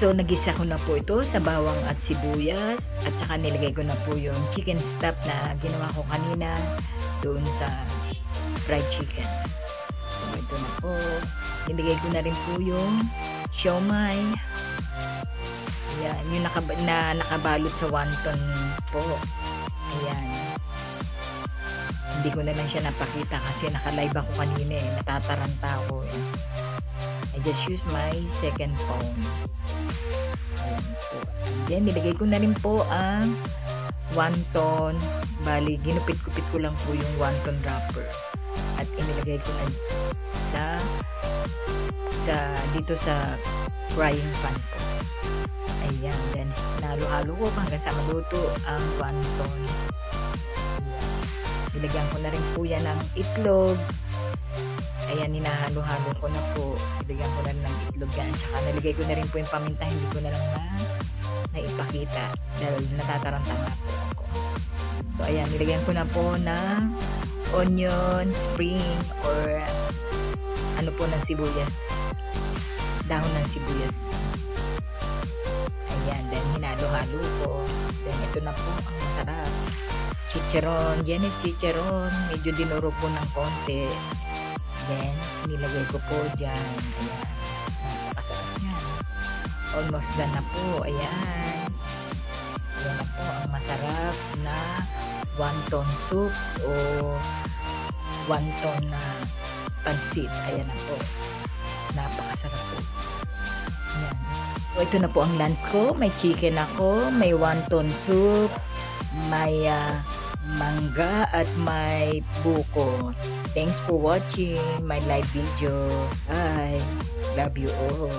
So, nagisa ko na po ito sa bawang at sibuyas. At saka nilagay ko na po yung chicken stock na ginawa ko kanina doon sa fried chicken. So, ito na po. Nilagay ko na rin po yung siomai. Ayan, yung nakabalot sa wonton po. Ayan. Hindi ko na lang siya napakita kasi naka-live ako kanina eh. Natataranta ako eh. I just use my second phone. Ayan po. And then, nilagay ko na rin po ang wonton. Bali, ginupit-kupit ko lang po yung wonton wrapper. At inilagay ko na dito sa frying pan po. Ayan. Then, nalo-halo ko hanggang sa maluto ang wonton. Nilagyan ko na rin po yan ng itlog. Ayan, hinahalo-halo ko na po. Nilagyan ko na rin ng itlog yan. Tsaka nalagay ko na rin po yung paminta. Hindi ko na lang naipakita dahil natataranta nga po ako. So, ayan, nilagyan ko na po ng onion, spring, or ano po ng sibuyas. Dahon ng sibuyas. Ayan, then hinalo-halo ko. Then, ito na po ang masarap. Chicharon, yan is chicharon. Medyo dinuro po ng konti. Then, nilagay ko po dyan. Ayan. Napakasarap yan. Almost done na po. Ayan. Ayan na po ang masarap na wonton soup o wonton na pansit. Ayan na po. Napakasarap po. Ayan. So, ito na po ang lunch ko. May chicken ako. May wonton soup. May mangga at may buko. Thanks for watching my live video. Bye. Love you all.